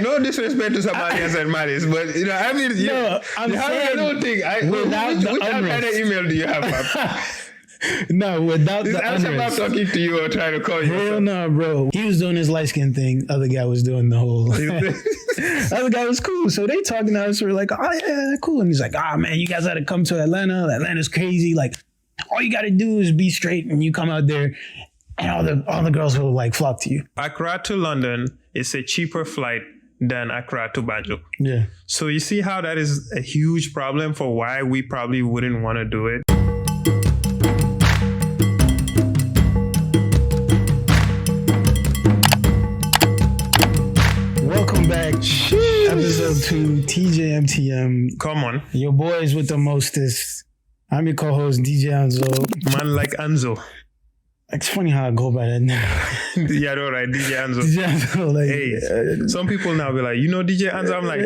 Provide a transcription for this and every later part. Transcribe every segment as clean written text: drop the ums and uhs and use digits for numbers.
no disrespect to Somalians and Malis, but I mean, no, I'm saying, I don't think which kind of email do you have? No, without the Al-Shabaab talking to you or trying to call you. Hell no, bro. He was doing his light skin thing. Other guy was doing the whole. Other guy was cool. So they talking to us. We're like, oh yeah, cool. And he's like, oh man, you guys got to come to Atlanta. Atlanta's crazy. Like, all you got to do is be straight, and you come out there, and all the girls will like flock to you. Accra to London is a cheaper flight than Accra to Banjul. Yeah. So you see how that is a huge problem for why we probably wouldn't want to do it. Welcome back. Episode 2, TJMTM. Come on. Your boys with the mostest. I'm your co-host, DJ Anzo. Man like Anzo. It's funny how I go by that now. Yeah, all right, DJ Anzo. DJ Anzo, like, hey, some people now be like, you know DJ Anzo? I'm like,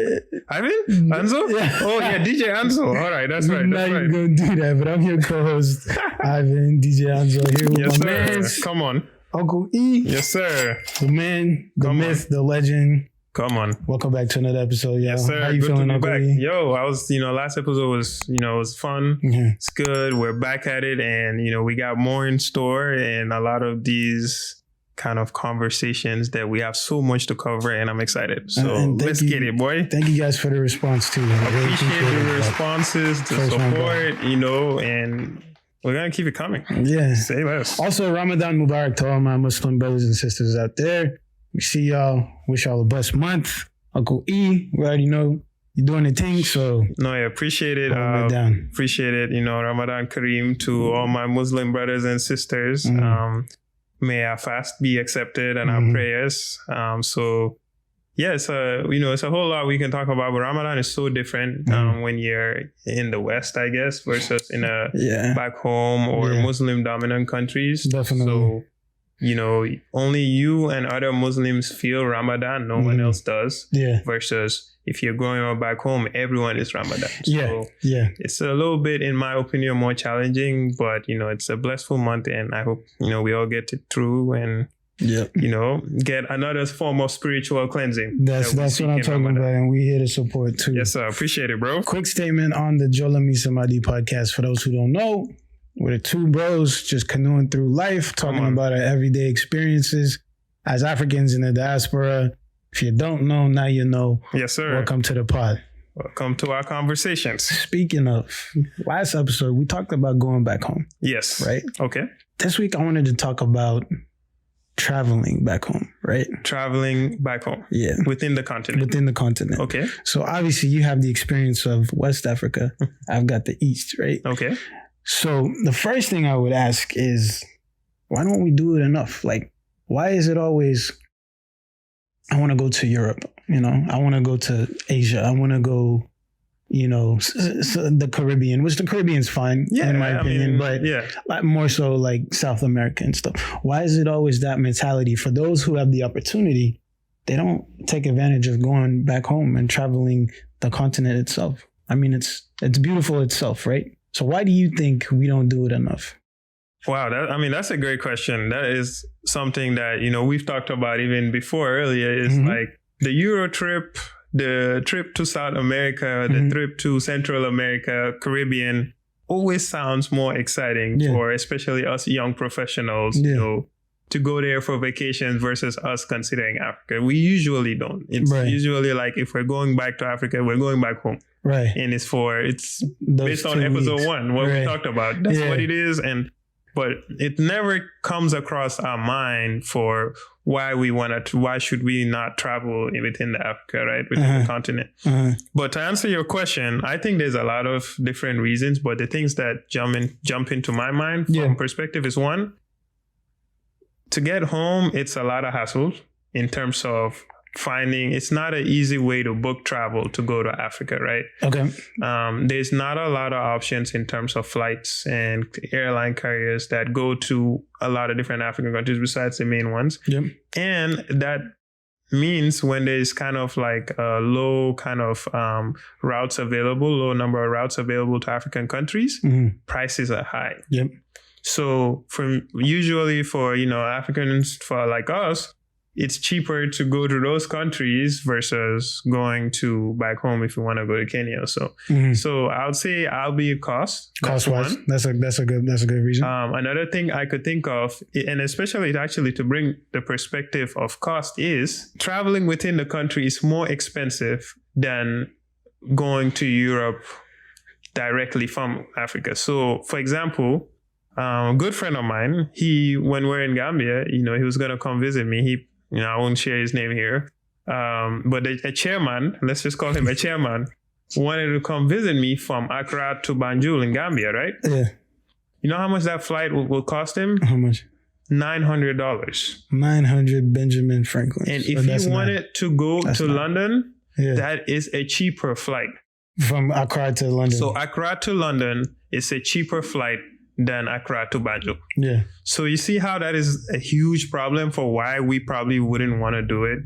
Ivan? Anzo? Yeah. Oh, yeah, DJ Anzo. All right, that's right. I'm not even going to do that, but I'm your co-host, Ivan, DJ Anzo, here with my man. Come on. Uncle E. Yes, sir. The man, the myth, the legend. Come on. Welcome back to another episode, yo. Yes, sir. How you good feeling, to be Uncle back. E? Yo, I was, last episode was, it was fun. Mm-hmm. It's good. We're back at it. And, we got more in store and a lot of these kind of conversations that we have so much to cover, and I'm excited. So let's get it, boy. Thank you guys for the response, too. I appreciate the responses, the support, and we're going to keep it coming. Yeah. Say less. Also, Ramadan Mubarak to all my Muslim brothers and sisters out there. We see y'all. Wish y'all the best month. Uncle E, we already know you're doing the thing, so... No, I appreciate it. Appreciate it. Ramadan Kareem to all my Muslim brothers and sisters. Mm-hmm. May our fast be accepted and our prayers. Yeah, it's a whole lot we can talk about, but Ramadan is so different when you're in the West, I guess, versus in back home or Muslim dominant countries. Definitely. So, only you and other Muslims feel Ramadan. No one else does. Yeah. Versus if you're growing up back home, everyone is Ramadan. So it's a little bit, in my opinion, more challenging, but, it's a blissful month, and I hope, we all get it through and, get another form of spiritual cleansing. That's what I'm talking about, and we here to support too. Yes, sir. Appreciate it, bro. Quick statement on the JolaMadi podcast. For those who don't know, we're the two bros just canoeing through life, talking about our everyday experiences as Africans in the diaspora. If you don't know, now you know. Yes, sir. Welcome to the pod. Welcome to our conversations. Speaking of, last episode, we talked about going back home. Yes. Right? Okay. This week, I wanted to talk about traveling back home, right? Traveling back home. Yeah. Within the continent. Within the continent. Okay. So obviously, you have the experience of West Africa. I've got the East, right? Okay. So the first thing I would ask is, why don't we do it enough? Like, why is it always, I want to go to Europe, I want to go to Asia, I want to go, the Caribbean, which the Caribbean's fine, in my opinion, but more so like South America and stuff. Why is it always that mentality? For those who have the opportunity, they don't take advantage of going back home and traveling the continent itself. I mean, it's beautiful itself, right? So why do you think we don't do it enough? Wow, that's a great question. That is something that, we've talked about even before earlier, is like the Euro trip, the trip to South America, the trip to Central America, Caribbean, always sounds more exciting for especially us young professionals, to go there for vacations versus us considering Africa. We usually don't. It's usually like, if we're going back to Africa, we're going back home. Right. And it's based on episode 1, what we talked about. That's what it is. But it never comes across our mind for why should we not travel within the Africa, right? Within the continent. But to answer your question, I think there's a lot of different reasons, but the things that jump into my mind from perspective is, one, to get home, it's a lot of hassle in terms of it's not an easy way to book travel to go to Africa, right? Okay. There's not a lot of options in terms of flights and airline carriers that go to a lot of different African countries besides the main ones. Yep. And that means when there's kind of like a low kind of low number of routes available to African countries, prices are high. Yep. So usually for, Africans, for like us, it's cheaper to go to those countries versus going to back home if you want to go to Kenya. So, so I would say I'll be cost wise. That's a good reason. Another thing I could think of, and especially actually to bring the perspective of cost, is traveling within the country is more expensive than going to Europe directly from Africa. So, for example, a good friend of mine, when we're in Gambia, he was going to come visit me. I won't share his name here. But a chairman, let's just call him a chairman, wanted to come visit me from Accra to Banjul in Gambia, right? Yeah. You know how much that flight will cost him? How much? $900. 900 Benjamin Franklin. And if he wanted to go to London, that is a cheaper flight. From Accra to London. So Accra to London is a cheaper flight than Accra to Banjul. Yeah. So you see how that is a huge problem for why we probably wouldn't want to do it.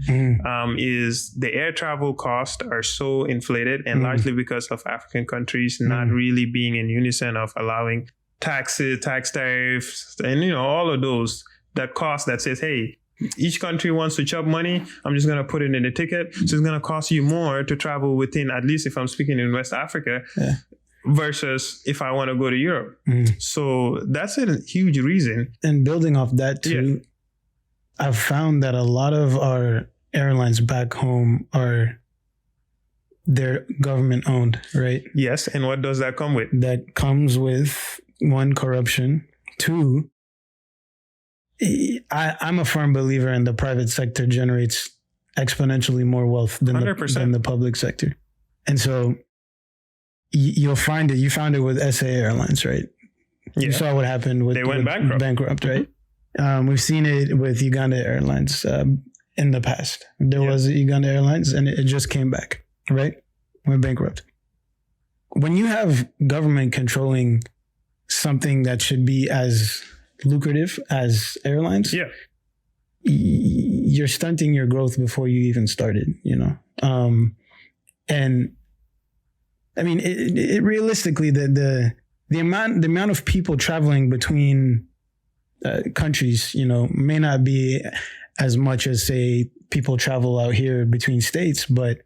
Is the air travel costs are so inflated, and largely because of African countries not really being in unison of allowing taxes, tax tariffs, and all of those that cost that says, hey, each country wants to chop money. I'm just going to put it in the ticket. So it's going to cost you more to travel within, at least if I'm speaking in West Africa, versus if I want to go to Europe. So that's a huge reason. And building off that too, I've found that a lot of our airlines back home they're government owned, right? Yes. And what does that come with? That comes with, one, corruption. Two, I'm a firm believer in the private sector generates exponentially more wealth than the public sector. And so you'll find it. You found it with SA Airlines, right? Yeah. You saw what happened with... They went bankrupt, right? We've seen it with Uganda Airlines in the past. There was Uganda Airlines and it just came back, right? Went bankrupt. When you have government controlling something that should be as lucrative as airlines, you're stunting your growth before you even started, and I mean, it realistically, the amount of people traveling between countries, may not be as much as, say, people travel out here between states, but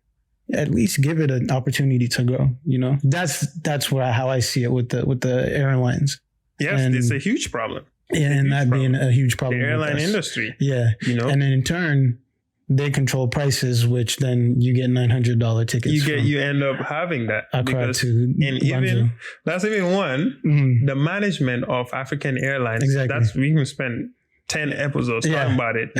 at least give it an opportunity to grow. That's how I see it with the airlines. Yes, it's a huge problem. And that being a huge problem. The airline industry. Yeah. And then in turn, they control prices, which then you get $900 tickets. You end up having that. Because that's even one, the management of African airlines. Exactly. We can spend 10 episodes talking about it,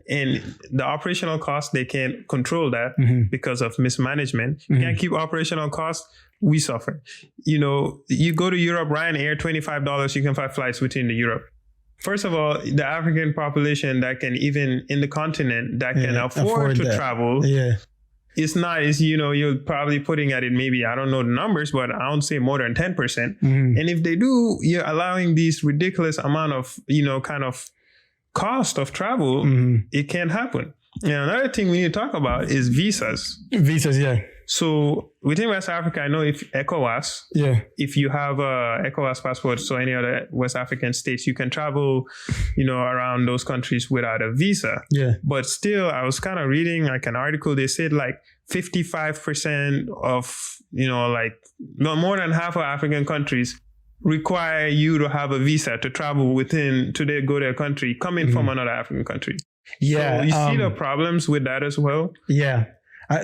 And the operational costs, they can't control that because of mismanagement. You can't keep operational costs. We suffer. You go to Europe, Ryanair, $25, you can fly flights within the Europe. First of all, the African population that can even in the continent that can afford to travel, you're probably putting at it maybe, I don't know the numbers, but I don't say more than 10%. And if they do, you're allowing these ridiculous amount of, kind of cost of travel, it can't happen. And another thing we need to talk about is visas. So within West Africa, I know if ECOWAS, if you have a ECOWAS passport, so any other West African states, you can travel, around those countries without a visa. But still, I was kind of reading like an article. They said like 55% of, more than half of African countries require you to have a visa to travel go to their country, coming from another African country. So you see the problems with that as well.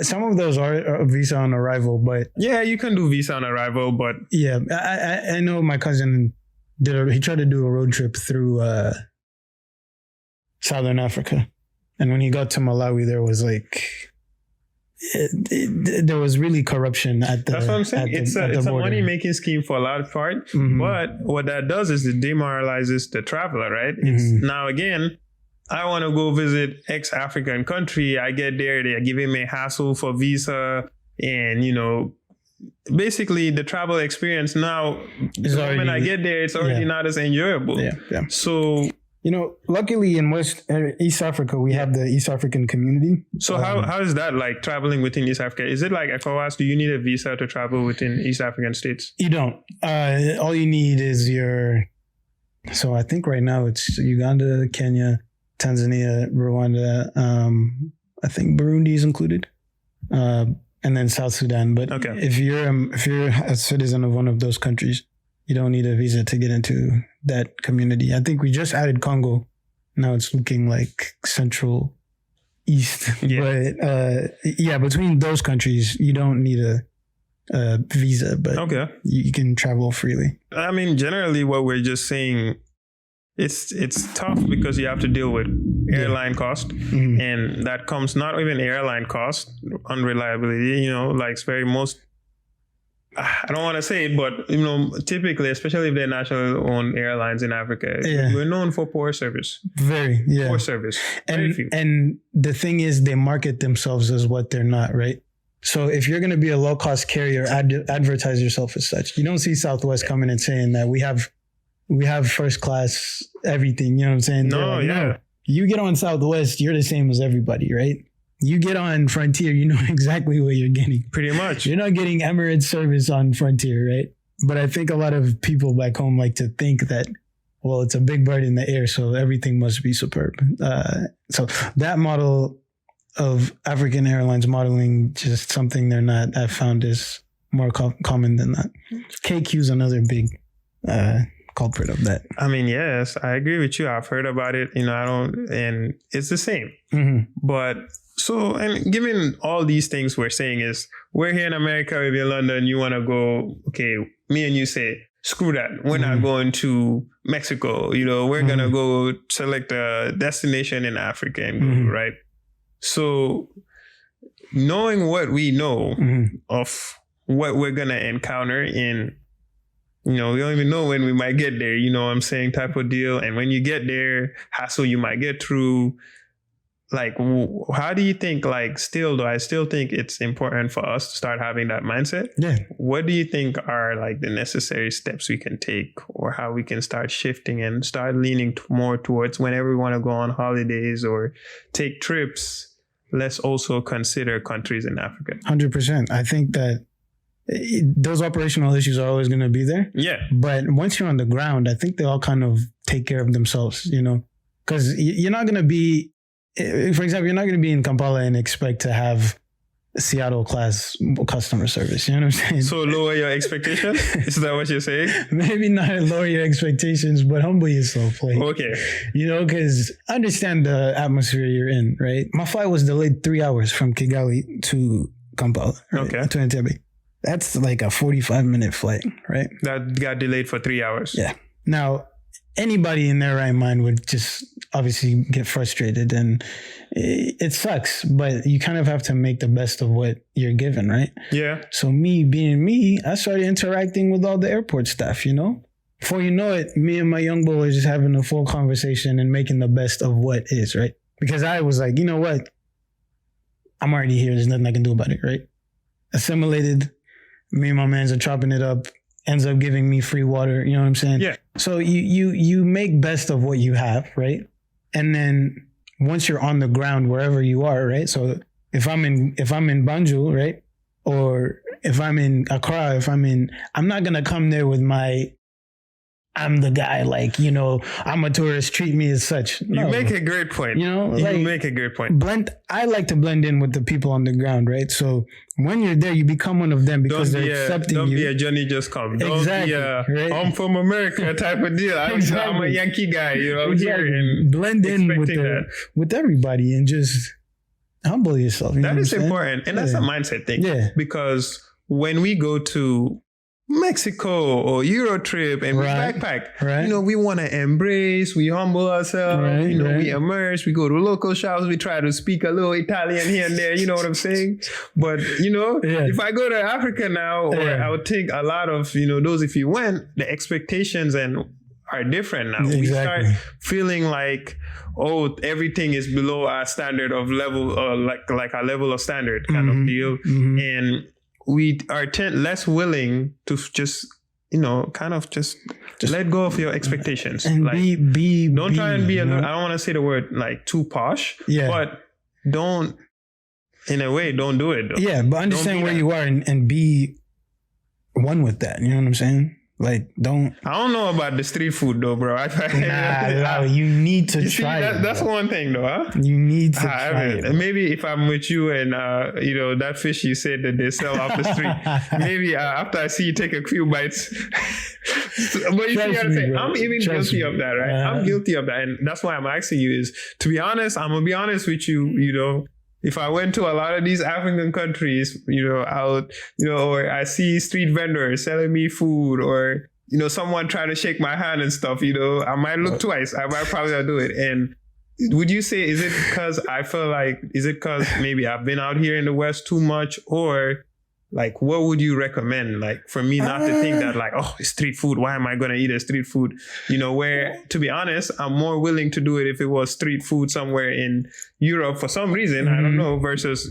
Some of those are visa on arrival, but... Yeah, you can do visa on arrival, but... Yeah, I know my cousin he tried to do a road trip through Southern Africa. And when he got to Malawi, there was there was really corruption at the... That's what I'm saying. It's a money-making scheme for a large part. But what that does is it demoralizes the traveler, right? Now, again... I want to go visit X-African country. I get there, they're giving me a hassle for visa. And, basically the travel experience now, the moment I get there, it's already not as enjoyable. So, luckily in East Africa, we have the East African community. So how is that like traveling within East Africa? Is it like ECOWAS? Do you need a visa to travel within East African states? You don't. All you need is so I think right now it's Uganda, Kenya, Tanzania, Rwanda, I think Burundi is included, and then South Sudan. But if you're a citizen of one of those countries, you don't need a visa to get into that community. I think we just added Congo. Now it's looking like Central East. Yeah. But between those countries, you don't need a visa, but you can travel freely. I mean, generally what we're just saying, it's tough because you have to deal with airline cost, and that comes not even airline cost, unreliability, like it's very most, I don't want to say it, but typically, especially if they're national owned airlines in Africa, we're known for poor service. Poor service. And the thing is, they market themselves as what they're not, right? So if you're going to be a low cost carrier, advertise yourself as such. You don't see Southwest coming and saying that we have first class everything. You know what I'm saying? No. You get on Southwest, you're the same as everybody, right? You get on Frontier, you know exactly what you're getting. Pretty much. You're not getting Emirates service on Frontier, right? But I think a lot of people back home like to think that, well, it's a big bird in the air, so everything must be superb. So that model of African Airlines modeling, just something they're not, I've found is more common than that. KQ is another big culprit of that. I mean, yes, I agree with you. I've heard about it. And it's the same. But so, and given all these things we're saying is, we're here in America, we're in London, you want to go, okay, me and you say, screw that. We're not going to Mexico. We're going to go select a destination in Africa and go, right? So knowing what we know of what we're going to encounter in, we don't even know when we might get there, you know what I'm saying, type of deal. And when you get there, hassle you might get through. Like, how do you think, I still think it's important for us to start having that mindset. Yeah. What do you think are the necessary steps we can take, or how we can start shifting and start leaning more towards whenever we want to go on holidays or take trips, let's also consider countries in Africa? 100%. I think that those operational issues are always going to be there. Yeah. But once you're on the ground, I think they all kind of take care of themselves, because you're not going to be, for example, you're not going to be in Kampala and expect to have Seattle class customer service. You know what I'm saying? So lower your expectations? Is that what you're saying? Maybe not lower your expectations, but humble yourself. Okay. Because understand the atmosphere you're in, right? My flight was delayed 3 hours from Kigali to Kampala. Right? Okay. To Entebbe. That's like a 45-minute flight, right? That got delayed for 3 hours. Yeah. Now, anybody in their right mind would just obviously get frustrated, and it sucks, but you kind of have to make the best of what you're given, right? Yeah. So me being me, I started interacting with all the airport staff, Before you know it, me and my young boy were just having a full conversation and making the best of what is, right? Because I was like, you know what? I'm already here. There's nothing I can do about it, right? Assimilated. Me and my mans are chopping it up. Ends up giving me free water. You know what I'm saying? Yeah. So you make best of what you have, right? And then once you're on the ground, wherever you are, right? So if I'm in Banjul, right? Or if I'm in Accra, I'm not going to come there with I'm the guy, I'm a tourist, treat me as such. No. You make a great point. You make a great point. I like to blend in with the people on the ground, right? So when you're there, you become one of them because they're accepting you. Don't be a Johnny just come. Exactly, don't be right? I'm from America type of deal. I'm a Yankee guy, exactly. here and blend in with everybody and just humble yourself. That is important. And that's a mindset thing. Yeah. Because when we go to Mexico or Euro trip and we backpack, right. We want to embrace, we humble ourselves, we immerse, we go to local shops, we try to speak a little Italian here and there, you know what I'm saying? But, if I go to Africa now, or I would think a lot of, those, if you went, the expectations are different now. Exactly. We start feeling like, everything is below our standard of level, or like our level of standard kind of deal. Mm-hmm. And we are less willing to just, just let go of your expectations. And don't try and be I don't want to say the word too posh, but don't do it though. Yeah, but understand where you are and be one with that. You know what I'm saying? Like, don't. I don't know about the street food though, bro. Nah, you need to try it. That's one thing though, huh? You need to try it. Maybe if I'm with you and, that fish you said that they sell off the street, maybe after I see you take a few bites. But you see what I'm saying? I'm even guilty of that, right? I'm guilty of that. And that's why I'm asking you is, to be honest, I'm going to be honest with you, if I went to a lot of these African countries, or I see street vendors selling me food, or, someone trying to shake my hand and stuff, I might look twice. I might probably not do it. And would you say, is it because maybe I've been out here in the West too much, or like, what would you recommend? Like, for me not to think that, like, oh, it's street food. Why am I going to eat a street food? Where, to be honest, I'm more willing to do it if it was street food somewhere in Europe for some reason. I don't know, versus,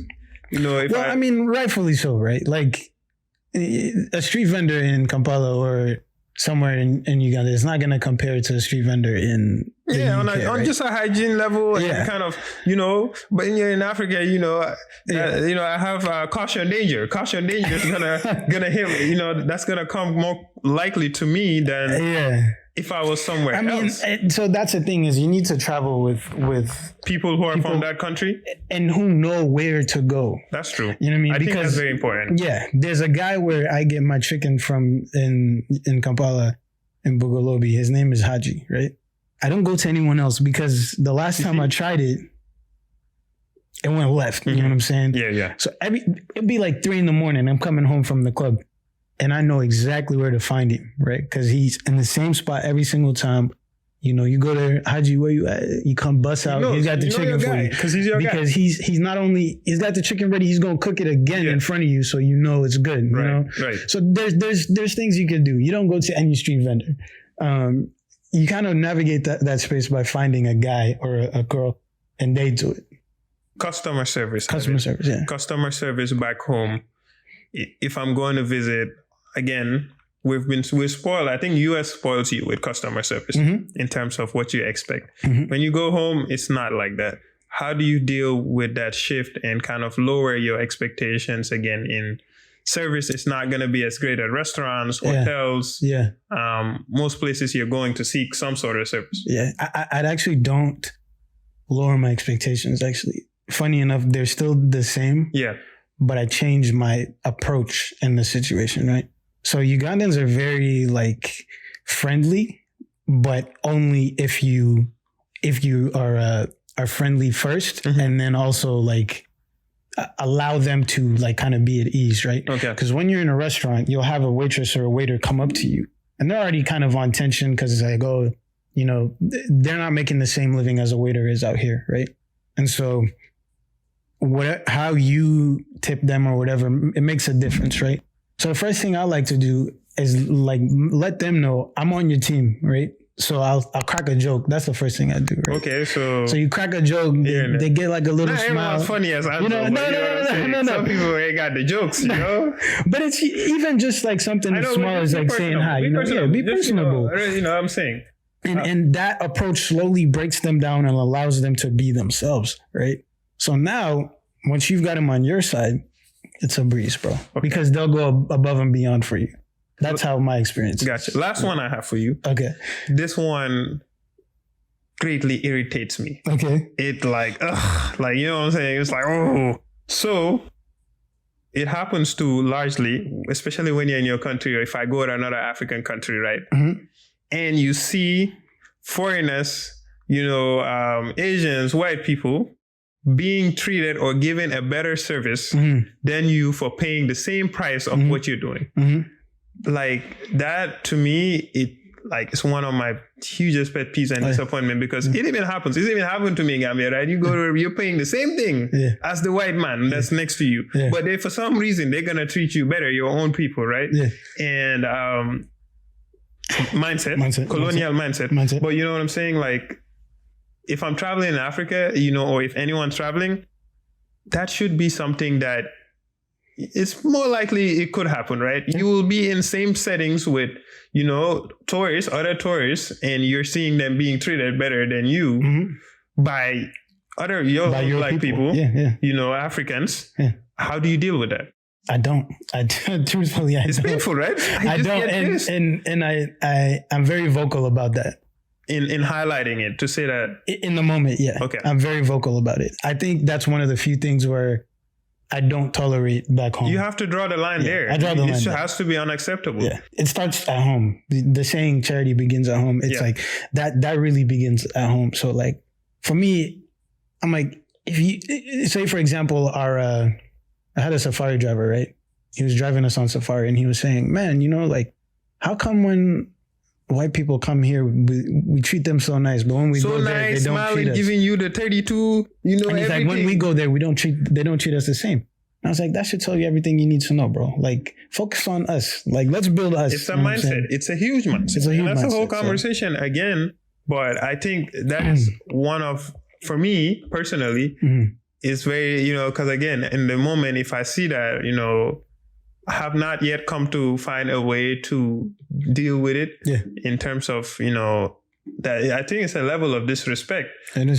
rightfully so, right? Like, a street vendor in Kampala or somewhere in Uganda is not going to compare to a street vendor in the UK, on just a hygiene level, and kind of, but in Africa, I have caution danger. Caution danger is gonna hit, that's gonna come more likely to me than if I was somewhere else. So that's the thing, is you need to travel with people who are from that country and who know where to go. That's true. You know what I mean? I think that's very important. Yeah. There's a guy where I get my chicken from in Kampala, in Bugolobi. His name is Haji, right? I don't go to anyone else because the last time I tried it, it went left. You know what I'm saying? Yeah. So it'd be like 3 a.m. I'm coming home from the club and I know exactly where to find him, right? Because he's in the same spot every single time. You go there, Haji, where you at? You come bust out. He's got the chicken for you. Because he's your guy. Because he's not only, he's got the chicken ready, he's going to cook it again in front of you so you know it's good, you know? Right. So there's things you can do. You don't go to any street vendor. You kind of navigate that space by finding a guy or a girl and they do it. Customer service, yeah. Customer service back home. If I'm going to visit, again, we're spoiled. I think US spoils you with customer service in terms of what you expect. When you go home, it's not like that. How do you deal with that shift and kind of lower your expectations again in service? It's not going to be as great at restaurants, hotels. Most places you're going to seek some sort of service. I'd actually don't lower my expectations, actually. Funny enough, they're still the same. But I changed my approach in the situation, right? So Ugandans are very friendly, but only if you are friendly first, and then also allow them to kind of be at ease, right? Okay. Because when you're in a restaurant, you'll have a waitress or a waiter come up to you, and they're already kind of on tension because it's like, oh, they're not making the same living as a waiter is out here, right? And so how you tip them or whatever, it makes a difference, right? So the first thing I like to do is let them know I'm on your team, right? So I'll crack a joke. That's the first thing I do, right? Okay, so you crack a joke, they get a little smile. Not funny as I know. No. Some people ain't got the jokes, But it's even just something as small as saying hi. Be personable. I'm saying. And that approach slowly breaks them down and allows them to be themselves, right? So now, once you've got them on your side, it's a breeze, bro. Okay. Because they'll go above and beyond for you. That's how my experience is. Gotcha. Last one I have for you. Okay. This one greatly irritates me. Okay. It you know what I'm saying? It's like, oh. So it happens to largely, especially when you're in your country, or if I go to another African country, right? And you see foreigners, Asians, white people, being treated or given a better service than you for paying the same price of what you're doing. That, to me, it's one of my hugest pet peeves and disappointment, because it even happens. It's even happened to me in Gambia, right? You're paying the same thing as the white man that's next to you. But for some reason, they're going to treat you better, your own people, right? And colonial mindset. But you know what I'm saying? If I'm traveling in Africa, or if anyone's traveling, that should be something that it's more likely it could happen, right? You will be in same settings with, other tourists, and you're seeing them being treated better than you by other black people, Africans. How do you deal with that? I don't. Truthfully, I it's don't. painful, right? I don't. And I'm very vocal about that. In highlighting it, to say that in the moment, yeah. Okay. I'm very vocal about it. I think that's one of the few things where I don't tolerate back home. You have to draw the line there. I draw the line. It has to be unacceptable. Yeah. It starts at home. The saying charity begins at home. It's like that really begins at home. So like for me, I'm like, if you say, for example, I had a safari driver, right? He was driving us on safari and he was saying, man, like, how come when white people come here, we treat them so nice, but when we go there, they don't treat us. Giving you the 32, and he's everything. Like, when we go there, they don't treat us the same. I was like, that should tell you everything you need to know, bro. Like, focus on us. Like, let's build us. It's a mindset. It's a huge mindset. It's a huge mindset. That's a whole conversation again. But I think that is one of, for me personally, it's very, because again, in the moment, if I see that, I have not yet come to find a way to deal with it in terms of, that I think it's a level of disrespect.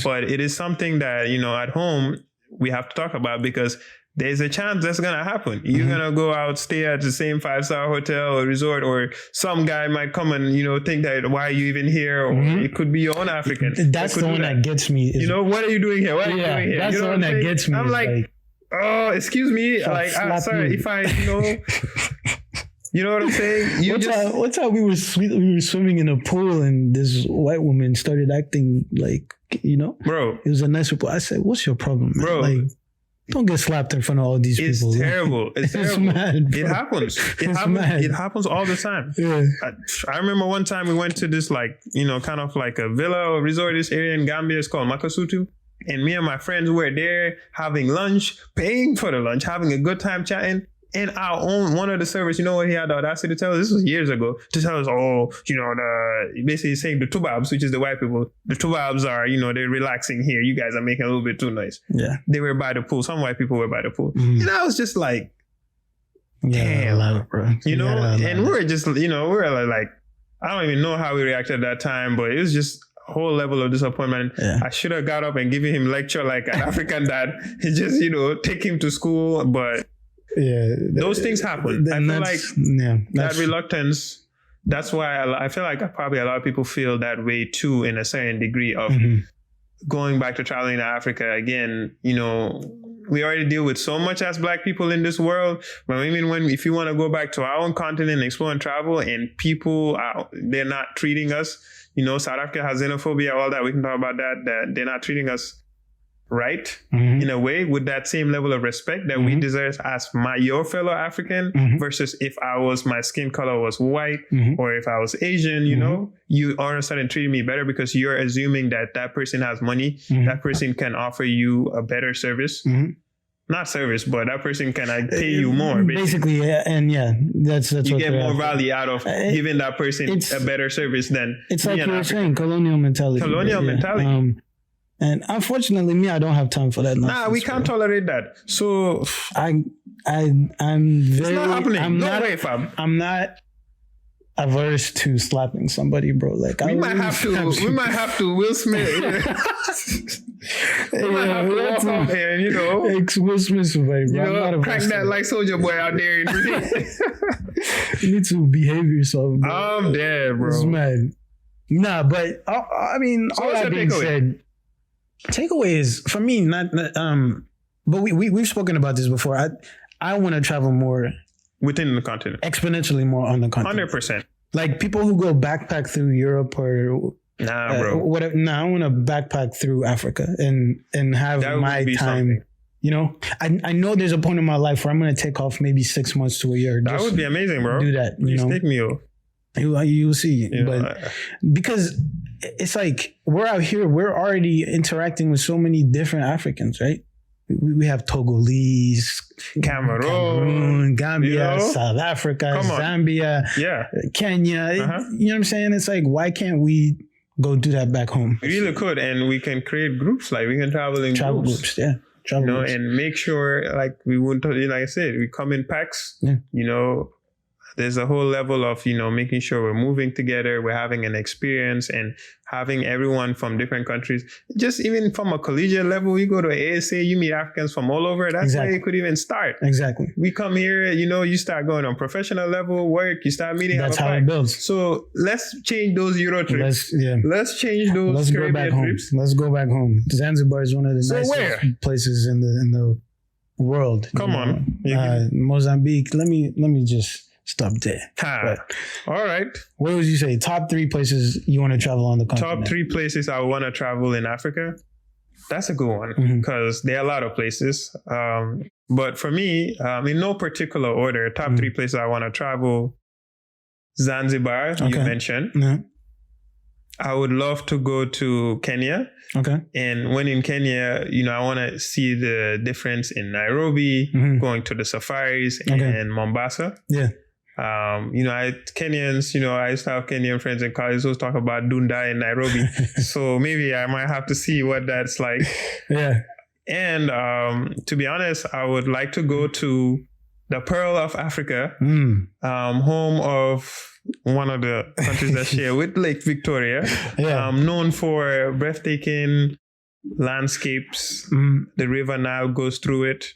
But it is something that, at home, we have to talk about because there's a chance that's going to happen. You're going to go out, stay at the same 5-star hotel or resort, or some guy might come and, think that, why are you even here? Or it could be your own African. That's the one that gets me. What are you doing here? What are you doing here? That's the one that gets me. I'm like, oh, excuse me. Sorry, if I, you know what I'm saying? What's how we were swimming in a pool and this white woman started acting like, Bro. It was a nice pool. I said, what's your problem, man? Bro. Like, don't get slapped in front of all these people. It's terrible. It's terrible. Mad, bro. It happens. It happens all the time. Yeah. I remember one time we went to this kind of like a villa or resort, this area in Gambia. It's called Makasutu. And me and my friends were there having lunch, paying for the lunch, having a good time chatting. And one of the servers, what he had the audacity to tell us? This was years ago, to tell us, basically saying the Tubabs, which is the white people, the Tubabs are, they're relaxing here. You guys are making a little bit too noise. Yeah. They were by the pool. Some white people were by the pool. And I was just like, damn. Love it, bro. And we were just, we were like, I don't even know how we reacted at that time, but it was just a whole level of disappointment. Yeah. I should have got up and given him lecture like an African dad. He just, take him to school, but those things happen. I feel like that reluctance, that's why I feel like probably a lot of people feel that way too, in a certain degree of going back to traveling to Africa again. We already deal with so much as Black people in this world, but if you want to go back to our own continent, explore and travel, and people they're not treating us, South Africa has xenophobia, all that, we can talk about that they're not treating us right in a way with that same level of respect that we deserve as your fellow African versus if my skin color was white or if I was Asian, you all of a sudden treat me better because you're assuming that person has money, that person can offer you a better service. Not service, but that person can pay you more. Basically, that's you get more value out of giving that person a better service than it's like you were saying, colonial mentality. And unfortunately, I don't have time for that nonsense. We can't tolerate that. So I'm very. It's not happening. No way, fam. I'm not averse to slapping somebody, bro. Like we might have to. Will Smith. We might have to walk up here, Will Smith, somebody, bro. Crack that like Soldier Boy out there. You need to behave yourself, bro. I'm dead, bro. It's mad. Nah, but I mean, all that being said. Takeaway is for me not but we've spoken about this before. I want to travel more within the continent, exponentially more on the continent. 100%. Like people who go backpack through Europe or bro. Whatever. I want to backpack through Africa and have my time. Something. I know there's a point in my life where I'm going to take off maybe 6 months to a year. That would be amazing, bro. Do that. Just take me off. You'll see, but because it's like we're out here, we're already interacting with so many different Africans, right? We have Togolese, Cameroon, Gambia, South Africa, Zambia, Kenya. You know what I'm saying? It's like, why can't we go do that back home? We really could, and we can create groups. Like we can travel in groups. Groups. And make sure, like we wouldn't. Like I said, we come in packs. there's a whole level of, making sure we're moving together, we're having an experience, and having everyone from different countries. Just even from a collegiate level, you go to ASA, you meet Africans from all over. That's where you could even start. Exactly. We come here, you start going on professional level, work, you start meeting. That's how it builds. So let's change those Euro trips. Let's change those Caribbean trips. Let's go back home. Zanzibar is one of the nicest places in the world. Come on. Mozambique. Let me just stop there. All right. What would you say? Top 3 places you want to travel on the continent? Top 3 places I want to travel in Africa. That's a good one because there are a lot of places. But for me, in no particular order, top 3 places I want to travel. Zanzibar, you mentioned. Yeah. I would love to go to Kenya. Okay. And when in Kenya, I want to see the difference in Nairobi, going to the safaris, and Mombasa. Yeah. Kenyans, I used to have Kenyan friends in college who talk about Dunda in Nairobi. So maybe I might have to see what that's like. Yeah. And to be honest, I would like to go to the Pearl of Africa, home of one of the countries that share with Lake Victoria, known for breathtaking landscapes. The River Nile goes through it.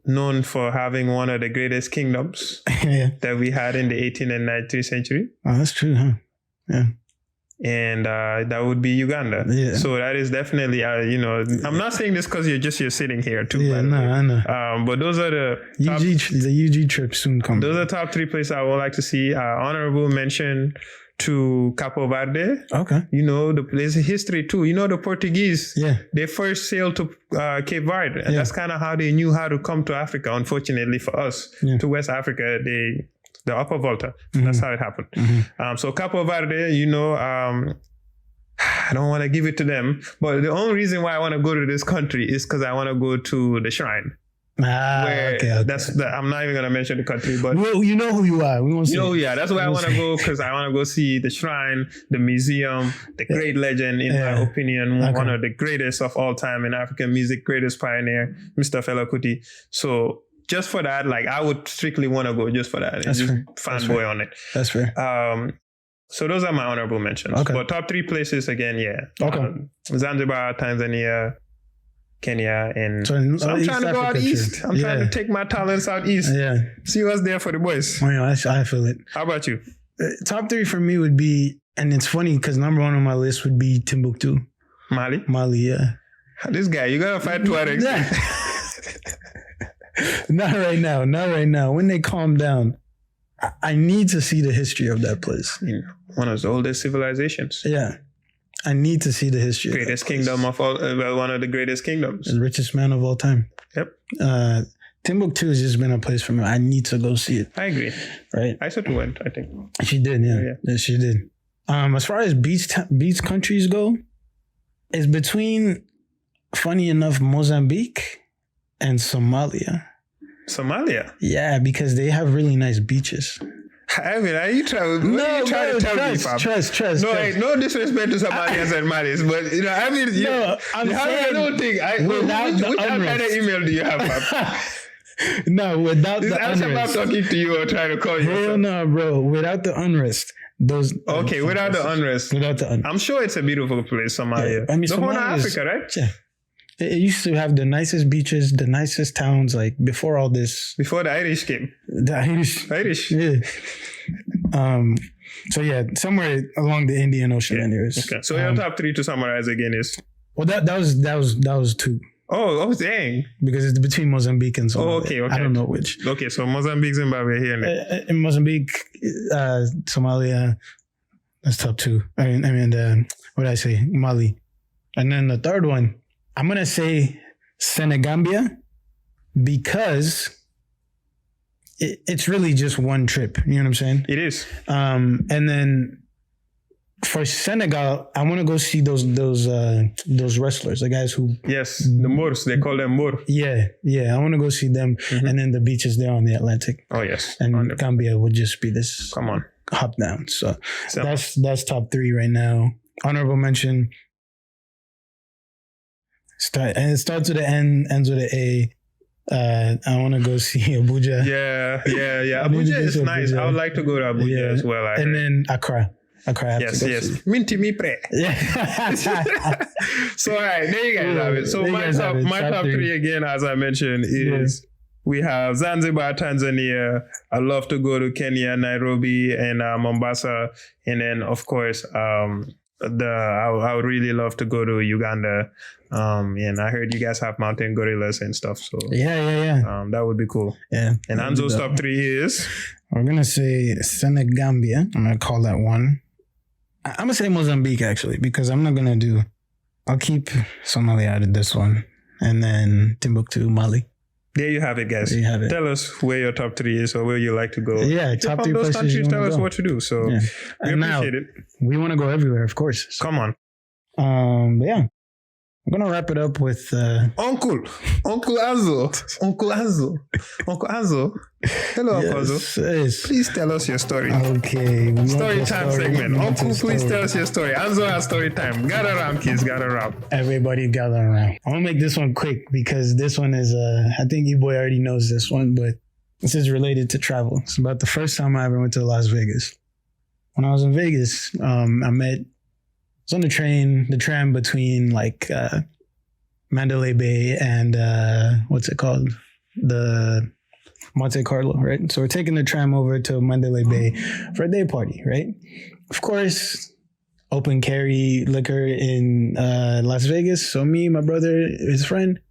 Known for having one of the greatest kingdoms that we had in the 18th and 19th century. Oh, that's true, huh? Yeah. And that would be Uganda. Yeah. So that is definitely, I'm not saying this because you're sitting here too. Yeah, I know. But those are the UG trip soon coming. Those are top 3 places I would like to see. Honorable mention to Capo Verde. Okay. There's a history too. The Portuguese, they first sailed to Cape Verde. And that's kind of how they knew how to come to Africa. Unfortunately for us, to West Africa, the Upper Volta. That's how it happened. So Capo Verde, I don't want to give it to them, but the only reason why I want to go to this country is because I want to go to the shrine. Okay. I'm not even going to mention the country, but you know who you are. We won't say. That's why I want to go, because I want to go see the shrine, the museum, the great legend, in my opinion, one of the greatest of all time in African music, greatest pioneer, Mr. Fela Kuti. So just for that, I would strictly want to go just for that. That's fair. Fanboy on it. That's fair. So those are my honorable mentions. Okay. But top 3 places again, Okay. Zanzibar, Tanzania, Kenya, and so I'm trying to go out east. I'm trying to take my talents out east. Yeah. See what's there for the boys. I feel it. How about you? Top 3 for me would be, and it's funny because number 1 on my list would be Timbuktu. Mali, yeah. This guy, you gotta fight Tuaregs. Not right now. When they calm down, I need to see the history of that place. One of the oldest civilizations. Yeah. I need to see the history. Greatest kingdom of all, one of the greatest kingdoms. The richest man of all time. Yep. Timbuktu has just been a place for me. I need to go see it. I agree. Right. Isatu went, I think. She did, yeah, she did. As far as beach countries go, it's between, funny enough, Mozambique and Somalia. Yeah, because they have really nice beaches. I mean, are you trying to tell me, fam? Trust. No disrespect to Somalians and Malis, but I don't think. Which kind of email do you have, fam? No, without the unrest. I'm not talking to you or trying to call you. Hell no, bro. Without the unrest. Without the unrest. I'm sure it's a beautiful place, Somalia. I mean, the whole of Africa, right? Yeah. It used to have the nicest beaches, the nicest towns, before all this. Before the Irish came. The Irish. Yeah. So yeah, somewhere along the Indian Ocean, anyways. Okay. So your top 3 to summarize again is? Well, that was 2. Oh, dang. Because it's between Mozambique and Somalia. Oh, okay. I don't know which. Okay, so Mozambique, Zimbabwe here. In Mozambique, Somalia, that's top 2. I mean, what did I say? Mali. And then the third one, I'm going to say Senegambia, because it's really just one trip. You know what I'm saying? It is. And then for Senegal, I want to go see those wrestlers, the guys who... Yes, the Moors. They call them Moor. Yeah. I want to go see them. Mm-hmm. And then the beaches there on the Atlantic. Oh, yes. And Gambia would just be this... Come on. Hop down. So that's top 3 right now. Honorable mention... It starts with an N, ends with an A. I want to go see Abuja. Yeah. Abuja is nice. I would like to go to Abuja as well. Then Accra. Yes. Minti mi pre. Yeah. So, all right, there you guys have it. So, my top three again, as I mentioned, is we have Zanzibar, Tanzania. I love to go to Kenya, Nairobi, and Mombasa. And then, of course, I would really love to go to Uganda. And I heard you guys have mountain gorillas and stuff. So yeah. That would be cool. Yeah. And Anzo's top three is? We're going to say Senegambia. I'm going to call that one. I'm going to say Mozambique, actually, because I'll keep Somalia out of this one. And then Timbuktu, Mali. There you have it, guys. There you have it. Tell us where your top three is or where you like to go. Yeah, top three places countries, tell us what to do. So we appreciate it. We want to go everywhere, of course. So. Come on. But yeah. I'm going to wrap it up with... Uncle Azo. Hello, Uncle Azo. Yes. Please tell us your story. Okay. Story time segment. Uncle, please tell us your story. Anzo has story time. Gather around, kids. Gather around. Everybody gather around. I'm going to make this one quick because this one is... I think you-boy already knows this one, but this is related to travel. It's about the first time I ever went to Las Vegas. When I was in Vegas, I was on the tram between like Mandalay Bay and what's it called? The Monte Carlo, right? So we're taking the tram over to Mandalay Bay for a day party, right? Of course, open carry liquor in Las Vegas. So me, my brother, his friend,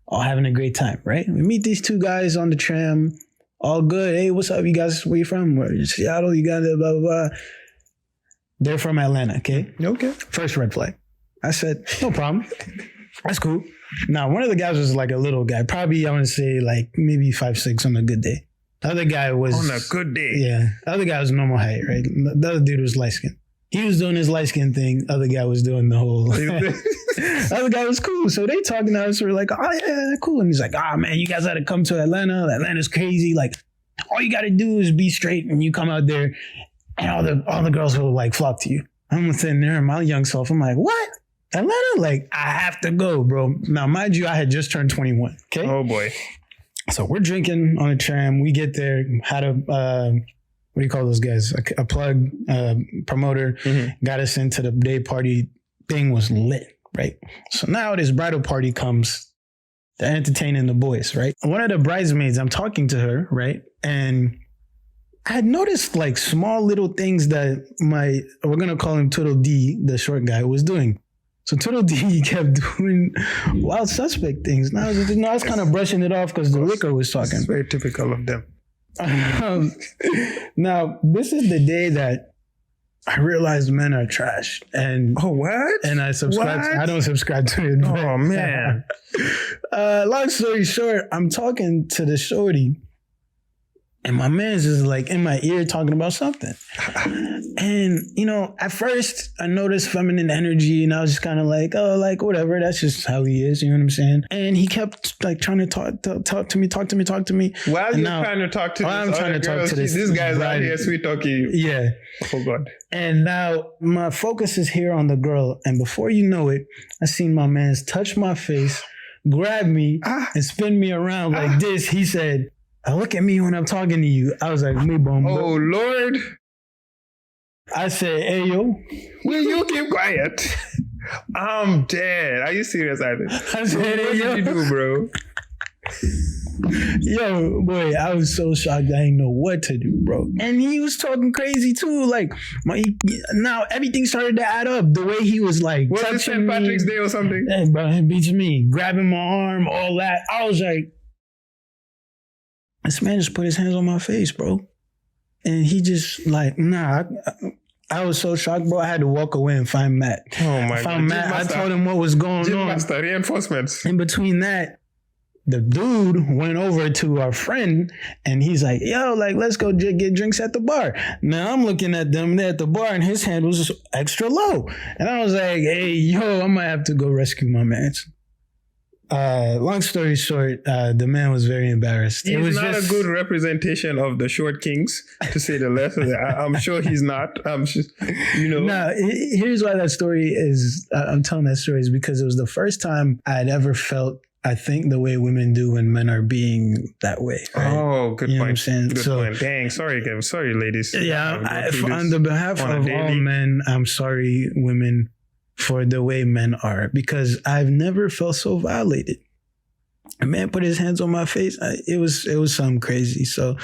all having a great time, right? We meet these two guys on the tram, all good. Hey, what's up, you guys? Where you from? We're Seattle, Uganda, blah, blah, blah. They're from Atlanta, okay? Okay. First red flag. I said, no problem. That's cool. Now, one of the guys was like a little guy. Probably, I want to say like maybe 5'6" on a good day. The other guy was... On a good day. Yeah. The other guy was normal height, right? The other dude was light skinned. He was doing his light skin thing. The other guy was doing the whole... The other guy was cool. So they talking to us. We're like, oh, yeah, cool. And he's like, man, you guys got to come to Atlanta. Atlanta's crazy. Like, all you got to do is be straight when you come out there. And all the girls will like flock to you. I'm sitting there, my young self. I'm like, what? Atlanta? Like, I have to go, bro. Now, mind you, I had just turned 21. Okay. Oh boy. So we're drinking on a tram. We get there. Had a what do you call those guys? A plug promoter. Mm-hmm. Got us into the day party. Thing was lit, right? So now this bridal party comes. They're entertaining the boys, right? One of the bridesmaids, I'm talking to her, right, and I had noticed like small little things that we're going to call him Toodle D, the short guy, was doing. So Toodle D kept doing wild suspect things. Now I was kind of brushing it off because the liquor was talking. It's very typical of them. Now, this is the day that I realized men are trash. And what? And I subscribe. I don't subscribe to it. Oh, man. Long story short, I'm talking to the shorty. And my man's just like in my ear talking about something. And, at first I noticed feminine energy and I was just kind of like, oh, like whatever. That's just how he is. You know what I'm saying? And he kept like trying to talk to me. While you're trying to talk to this guy's out here sweet talking. Yeah. Oh God. And now my focus is here on the girl. And before you know it, I seen my man's touch my face, grab me and spin me around like this. He said, look at me when I'm talking to you. I was like, me bomb. Oh, Lord. I said, hey, yo. Will you keep quiet? I'm dead. Are you serious, Ivan? I said, what did you do, bro? Yo, boy, I was so shocked. I didn't know what to do, bro. And he was talking crazy, too. Like, now everything started to add up. The way he was like, was it St. Patrick's Day or something? Hey, bro, he beats me. Grabbing my arm, all that. I was like, this man just put his hands on my face, bro. And he just like, I was so shocked, bro. I had to walk away and find Matt. Oh my God. Matt. I told him what was going on. Master, reinforcements. In between that, the dude went over to our friend and he's like, yo, like, let's go get drinks at the bar. Now I'm looking at them there at the bar and his hand was just extra low. And I was like, hey, yo, I might have to go rescue my man. Long story short, the man was very embarrassed. He's not a good representation of the short kings, to say the least. I'm sure he's not. Now, here's why that story is. I'm telling that story is because it was the first time I had ever felt I think the way women do when men are being that way. Right? Oh, good you point. Know what I'm saying? Good point. Dang, sorry, ladies. Yeah, on the behalf of all men, I'm sorry, women, for the way men are, because I've never felt so violated. A man put his hands on my face. It was something crazy. So,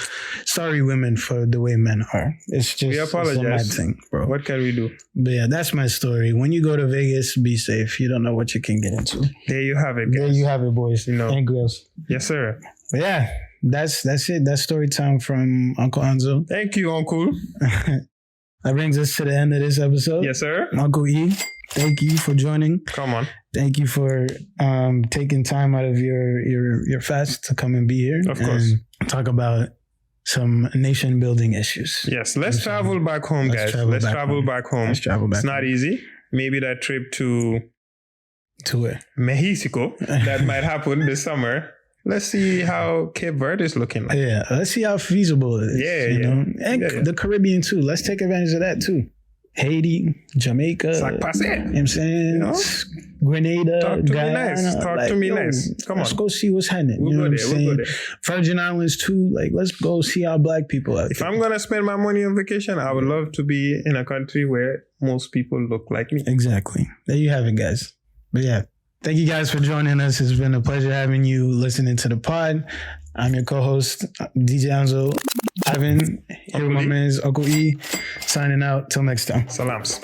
sorry, women, for the way men are. It's just we apologize. It's a mad thing, bro. What can we do? But yeah, that's my story. When you go to Vegas, be safe. You don't know what you can get into. There you have it, guys. There you have it, boys and girls. Yes, sir. But yeah, that's it. That's story time from Uncle Anzo. Thank you, Uncle. That brings us to the end of this episode. Yes, sir. Uncle E, thank you for joining. Come on. Thank you for taking time out of your fast to come and be here. Of course. And talk about some nation building issues. Yes, let's travel back home, guys. Let's travel back home. It's not easy. Maybe that trip to where? Mexico that might happen this summer. Let's see how Cape Verde is looking like. Yeah, let's see how feasible it is. You know? And the Caribbean too. Let's take advantage of that too. Haiti, Jamaica. It's like pass it. You know what I'm saying? You know? Grenada, Talk to Guyana. me nice. Talk to me nice. Come on. Let's go see what's happening. We'll go there. We'll go there. Virgin Islands too. Like, let's go see our black people out If there. I'm going to spend my money on vacation, I would love to be in a country where most people look like me. Exactly. There you have it, guys. But yeah, thank you guys for joining us. It's been a pleasure having you listening to the pod. I'm your co-host, DJ Anzo. Ivan, here with my man, Uncle E, signing out. Till next time. Salams.